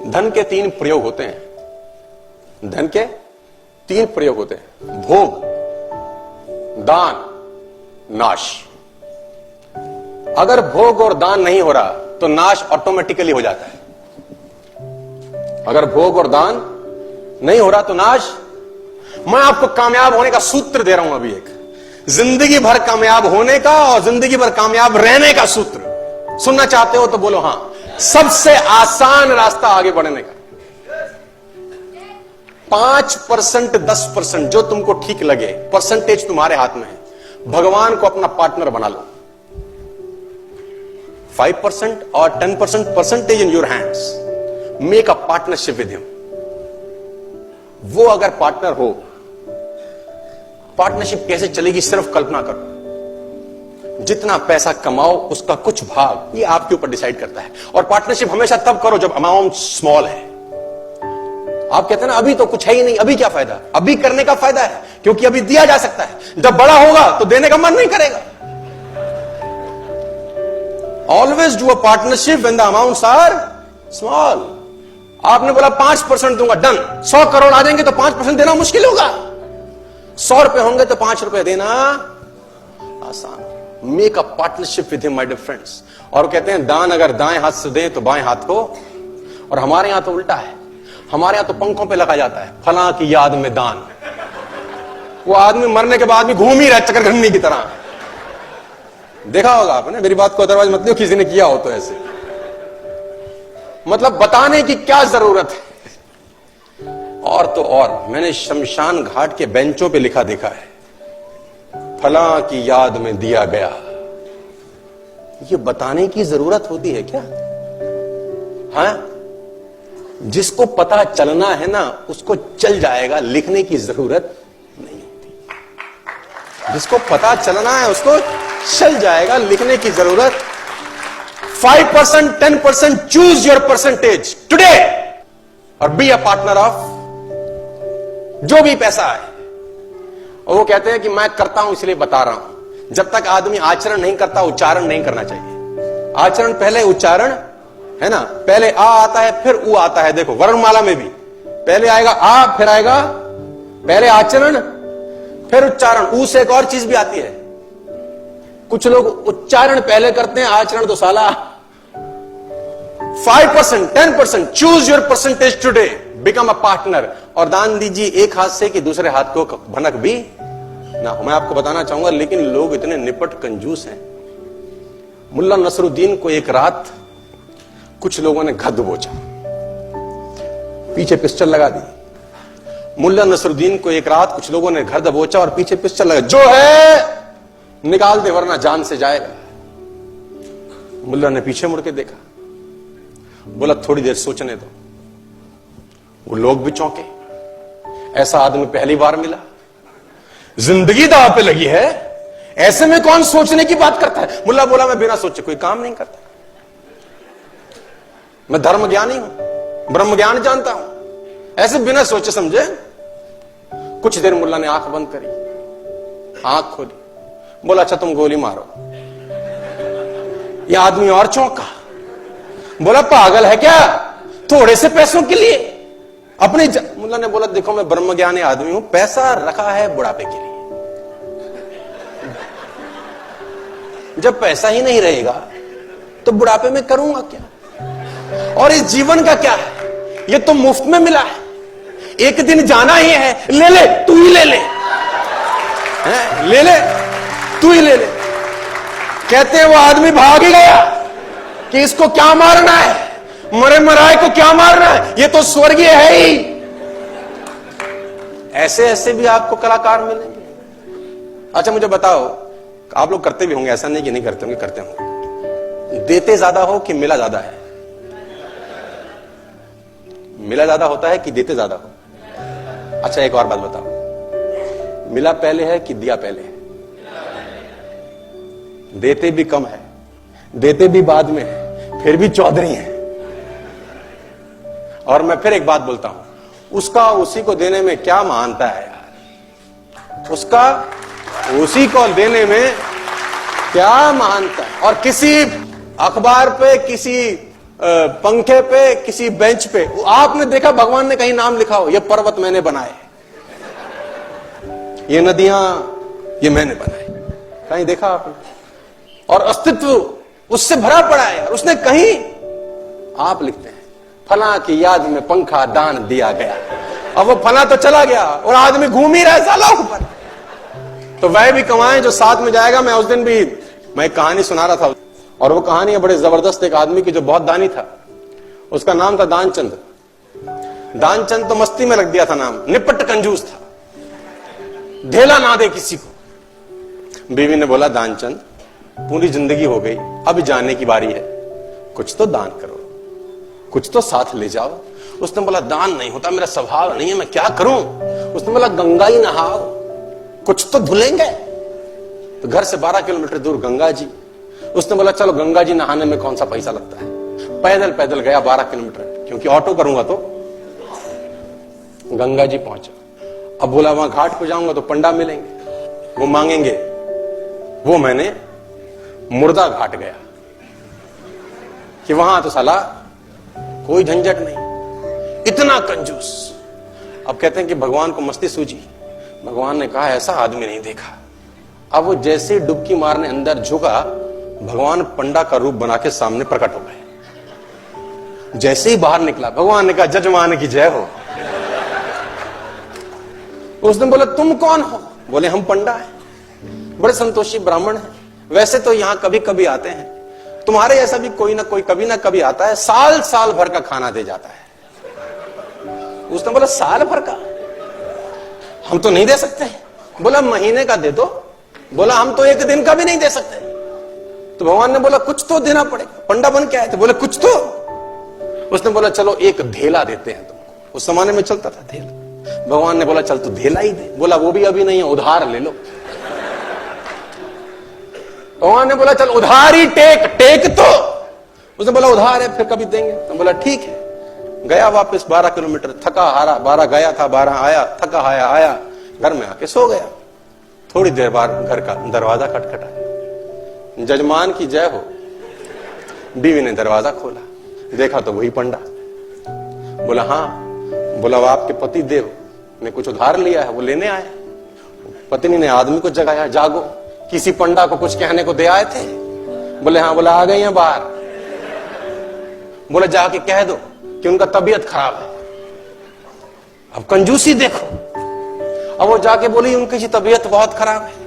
धन के 3 प्रयोग होते हैं। धन के 3 प्रयोग होते हैं: भोग, दान, नाश। अगर भोग और दान नहीं हो रहा तो नाश ऑटोमेटिकली हो जाता है। अगर भोग और दान नहीं हो रहा तो नाश। मैं आपको कामयाब होने का सूत्र दे रहा हूं अभी, एक जिंदगी भर कामयाब होने का और जिंदगी भर कामयाब रहने का सूत्र। सुनना चाहते हो तो बोलो हां। सबसे आसान रास्ता आगे बढ़ने का, 5% 10% जो तुमको ठीक लगे, परसेंटेज तुम्हारे हाथ में है। भगवान को अपना पार्टनर बना लो। 5% और 10% percentage in your hands. Make a partnership with him. वो अगर पार्टनर हो, पार्टनरशिप कैसे चलेगी सिर्फ कल्पना करो। जितना पैसा कमाओ उसका कुछ भाग ये आपके ऊपर डिसाइड करता है। और पार्टनरशिप हमेशा तब करो जब अमाउंट स्मॉल है। आप कहते हैं ना अभी तो कुछ है ही नहीं, अभी क्या फायदा? अभी करने का फायदा है, क्योंकि अभी दिया जा सकता है। जब बड़ा होगा तो देने का मन नहीं करेगा। Always do a partnership when the amounts are small. आपने बोला 5% दूंगा, डन। 100 करोड़ आ जाएंगे तो 5% देना मुश्किल होगा। 100 रुपए होंगे तो 5 रुपए देना आसान। Make a partnership with him my dear friends. और कहते हैं दान अगर दाएं हाथ से दें तो बाएं हाथ को। और हमारे यहां तो उल्टा है। हमारे यहां तो पंखों पे लगा जाता है, फलां की याद में दान। वो आदमी मरने के बाद भी घूम ही रहा है चक्रघंटी की तरह। देखा होगा आपने, मेरी बात को अदरवाइज मत लियो, किसी ने किया हो तो ऐसे। मतलब बताने की क्या जरूरत है। और तो और मैंने शमशान घाट के बेंचों पे लिखा देखा है, फलां की याद में दिया गया। ये बताने की जरूरत होती है क्या? हाँ, जिसको पता चलना है ना उसको चल जाएगा, लिखने की जरूरत नहीं होती। जिसको पता चलना है उसको चल जाएगा, लिखने की जरूरत। 5% 10% चूज योर परसेंटेज टुडे और बी अ पार्टनर ऑफ जो भी पैसा है। और वो कहते हैं कि मैं करता हूं इसलिए बता रहा हूं। जब तक आदमी आचरण नहीं करता उच्चारण नहीं करना चाहिए। आचरण पहले उच्चारण है ना। पहले आ आता है फिर उ आता है। देखो वर्णमाला में भी पहले आएगा आ, फिर आएगा पहले आचरण फिर उच्चारण। उ से एक और चीज भी आती है। कुछ लोग उच्चारण पहले करते हैं, आचरण तो साला। 5% 10% choose your percentage today, become a partner. और दान दीजिए एक हाथ से कि दूसरे हाथ को भनक भी ना हो। मैं आपको बताना चाहूंगा, लेकिन लोग इतने निपट कंजूस हैं। मुल्ला नसरुद्दीन को एक रात कुछ लोगों ने घर दबोचा, पीछे पिस्टल लगा दी। मुल्ला नसरुद्दीन को एक रात कुछ लोगों ने घर दबोचा और पीछे पिस्टल लगा, जो है निकाल दे वरना जान से जाएगा। मुल्ला ने पीछे मुड़ के देखा, बोला थोड़ी देर सोचने दो। वो लोग भी चौंके, ऐसा आदमी पहली बार मिला, जिंदगी दांव पे लगी है, ऐसे में कौन सोचने की बात करता है। मुल्ला बोला मैं बिना सोचे कोई काम नहीं करता, मैं धर्म ज्ञानी हूं, ब्रह्म ज्ञान जानता हूं, ऐसे बिना सोचे समझे। कुछ देर मुल्ला ने आंख बंद करी, आंख खोली, बोला अच्छा तुम गोली मारो। यह आदमी और चौंका, बोला पागल है क्या, थोड़े से पैसों के लिए अपने मुल्ला ने बोला देखो मैं ब्रह्म ज्ञानी आदमी हूं, पैसा रखा है बुढ़ापे के लिए। जब पैसा ही नहीं रहेगा तो बुढ़ापे में करूंगा क्या। और इस जीवन का क्या है, ये तो मुफ्त में मिला है, एक दिन जाना ही है, ले ले तू ही ले ले, ले ले तू ही ले ले। कहते हैं वो आदमी भाग ही गया कि इसको क्या मारना है, मरे मराए को क्या मारना है, ये तो स्वर्गीय है ही। ऐसे ऐसे भी आपको कलाकार मिलेंगे। अच्छा मुझे बताओ, आप लोग करते भी होंगे, ऐसा नहीं कि नहीं करते होंगे, करते होंगे। देते ज्यादा हो कि मिला ज्यादा है? मिला ज्यादा होता है कि देते ज्यादा हो? अच्छा एक और बात बताओ, मिला पहले है कि दिया पहले है? देते भी कम है, देते भी बाद में है, फिर भी चौधरी है। और मैं फिर एक बात बोलता हूं, उसका उसी को देने में क्या मानता है यार, उसका उसी को देने में क्या मानता है। और किसी अखबार पे किसी पंखे पे, किसी बेंच पे। आपने देखा भगवान ने कहीं नाम लिखा हो, ये पर्वत मैंने बनाए, ये नदियां ये मैंने बनाए? कहीं देखा आपने? और अस्तित्व उससे भरा पड़ा है। और उसने कहीं, आप लिखते हैं फला की याद में पंखा दान दिया गया। अब वो फला तो चला गया और आदमी घूम ही रहा है साला ऊपर। तो वह भी कमाए जो साथ में जाएगा। मैं उस दिन भी मैं कहानी सुना रहा था, और वो कहानी है बड़े जबरदस्त, एक आदमी की जो बहुत दानी था। उसका नाम था दानचंद। दानचंद तो मस्ती में रख दिया था नाम, निपट कंजूस था, ढेला ना दे किसी को। बीवी ने बोला दानचंद पूरी जिंदगी हो गई, अब जाने की बारी है, कुछ तो दान करो, कुछ तो साथ ले जाओ। उसने बोला दान नहीं होता, मेरा स्वभाव नहीं है, मैं क्या करूं? उसने बोला गंगा ही नहाओ, कुछ तो धुलेंगे। तो घर से 12 किलोमीटर दूर गंगा जी। उसने बोला चलो गंगा जी नहाने में कौन सा पैसा लगता है। पैदल पैदल गया 12 किलोमीटर, क्योंकि ऑटो करूंगा तो। गंगा जी पहुंचा। अब बोला वहां घाट पे जाऊंगा तो पंडा मिलेंगे, वो मांगेंगे। वो मैंने मुर्दा घाट गया कि वहां तो साला कोई झंझट नहीं, इतना कंजूस। अब कहते हैं कि भगवान को मस्ती सूझी। भगवान ने कहा ऐसा आदमी नहीं देखा। अब वो जैसे ही डुबकी मारने अंदर झुका, भगवान पंडा का रूप बना के सामने प्रकट हो गए। जैसे ही बाहर निकला, भगवान ने कहा जजमान की जय हो। उसने बोला तुम कौन हो? बोले हम पंडा हैं, बड़े संतोषी ब्राह्मण हैं। वैसे तो यहां कभी कभी आते हैं, तुम्हारे ऐसा भी कोई ना कोई कभी ना कभी आता है, साल साल भर का खाना दे जाता है। उसने बोला साल भर का? हम तो नहीं दे सकते। बोला महीने का दे दो। बोला हम तो एक दिन का भी नहीं दे सकते। तो भगवान ने बोला कुछ तो देना पड़ेगा, पंडा बन के आए थे। बोले कुछ तो। उसने बोला चलो एक धेला देते हैं तुमको। उस जमाने में चलता था धेला। भगवान ने बोला चल तू धेला ही दे। बोला वो भी अभी नहीं है, उधार ले लो। भगवान ने बोला चल उधार ही टेक तो। उसने बोला उधार है फिर कभी देंगे। तो बोला ठीक है। गया वापस 12 किलोमीटर, थका हारा। 12 गया था, 12 आया, थका हाया आया, घर में आके सो गया। थोड़ी देर बाद घर का दरवाजा खटखटाया। जजमान की जय हो। बीवी ने दरवाजा खोला, देखा तो वही पंडा। बोला हाँ। बोला वो आपके पति देव ने कुछ उधार लिया है, वो लेने आए। पत्नी ने आदमी को जगाया, जागो, किसी पंडा को कुछ कहने को दे आए थे? बोले हाँ। बोला आ गई हैं बाहर। बोले जाके कह दो कि उनका तबीयत खराब है। अब कंजूसी देखो। अब वो जाके बोली उनकी तबीयत बहुत खराब है।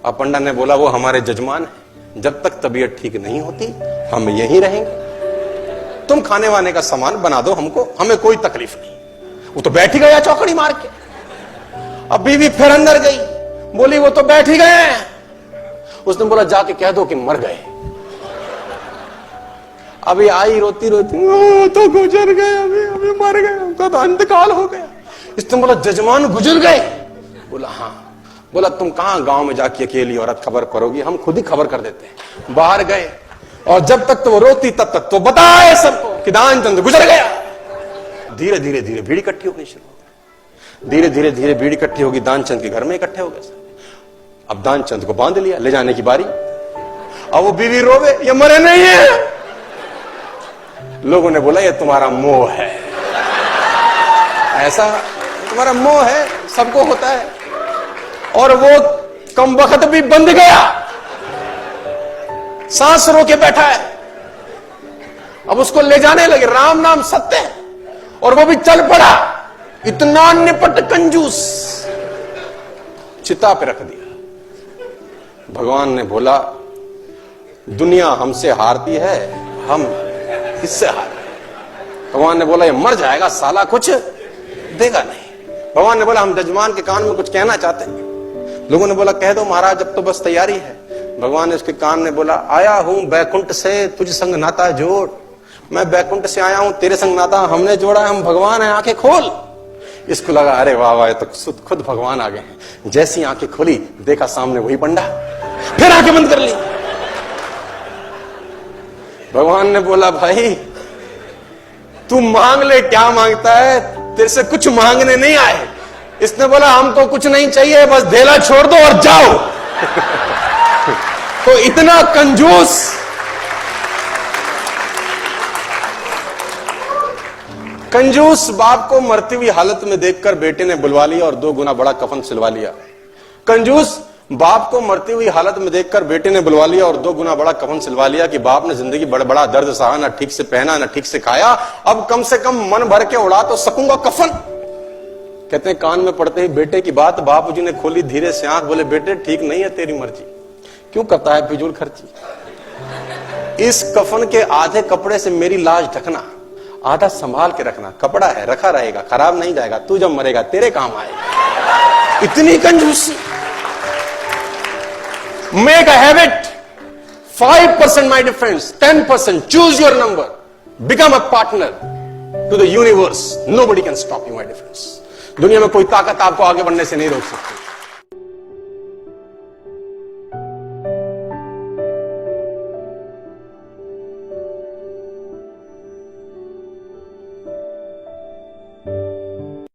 अब पंडा ने बोला वो हमारे जजमान है, जब तक तबीयत ठीक नहीं होती हम यहीं रहेंगे। तुम खाने वाने का सामान बना दो हमको, हमें कोई तकलीफ नहीं। वो तो बैठ ही गया चौकड़ी मार के। अब बीवी फिर अंदर गई, बोली वो तो बैठ ही गए हैं। उसने बोला जाके कह दो कि मर गए। अभी आई रोती रोती, तो गुजर गए, अभी मर गए, उनका तो अंतकाल हो गया। इसने बोला जजमान गुजर गए? बोला हाँ। बोला तुम कहां गांव में जाके अकेली औरत खबर करोगी, हम खुद ही खबर कर देते हैं। बाहर गए और जब तक तो वो रोती तब तक तो बताए सबको कि दानचंद गुजर गया। धीरे धीरे धीरे भीड़ इकट्ठी होनी शुरू हो गई। धीरे धीरे धीरे भीड़ इकट्ठी होगी, दानचंद के घर में इकट्ठे हो गए। अब दानचंद को बांध लिया, ले जाने की बारी। अब वो बीवी रोवे, ये मरे नहीं है। लोगों ने बोला ये तुम्हारा मोह है, ऐसा तुम्हारा मोह है, सबको होता है। और वो कम वक्त भी बंध गया, सांस रोके बैठा है। अब उसको ले जाने लगे, राम नाम सत्य है, और वो भी चल पड़ा। इतना निपट कंजूस, चिता पे रख दिया। भगवान ने बोला दुनिया हमसे हारती है, हम किससे हार रहे? भगवान ने बोला ये मर जाएगा साला, कुछ देगा नहीं। भगवान ने बोला हम जजमान के कान में कुछ कहना चाहते हैं। लोगों ने बोला कह दो महाराज, अब तो बस तैयारी है। भगवान ने उसके कान में बोला आया हूं बैकुंठ से, तुझ संग नाता जोड़। मैं बैकुंठ से आया हूं, तेरे संग नाता हमने जोड़ा है, हम भगवान है, आंखें खोल। इसको लगा अरे वाह वाह, तो खुद भगवान आ गए हैं। जैसी आंखें खोली, देखा सामने वही पंडा, फिर आंखें बंद कर ली। भगवान ने बोला भाई तू मांग ले, क्या मांगता है, तेरे से कुछ मांगने नहीं आए। इसने बोला हमको कुछ नहीं चाहिए, बस धेला छोड़ दो और जाओ। तो इतना कंजूस, कंजूस बाप को मरती हुई हालत में देखकर बेटे ने बुलवा लिया और 2 गुना बड़ा कफन सिलवा लिया। कंजूस बाप को मरती हुई हालत में देखकर बेटे ने बुलवा लिया और 2 गुना बड़ा कफन सिलवा लिया कि बाप ने जिंदगी बड़ा दर्द सहा, ना ठीक से पहना ना ठीक से खाया, अब कम से कम मन भर के उड़ा तो सकूंगा कफन। कहते हैं कान में पड़ते ही बेटे की बात बापूजी ने खोली धीरे से आंख, बोले बेटे ठीक नहीं है तेरी मर्जी, क्यों करता है फिजूल खर्ची। इस कफन के आधे कपड़े से मेरी लाश ढकना, आधा संभाल के रखना, कपड़ा है रखा रहेगा, खराब नहीं जाएगा, तू जब मरेगा तेरे काम आएगा। इतनी कंजूसी। Make a habit, 5% my defense, 10%, choose your number, become a partner to the universe. Nobody can stop you, my defense. दुनिया में कोई ताकत आपको आगे बढ़ने से नहीं रोक सकती।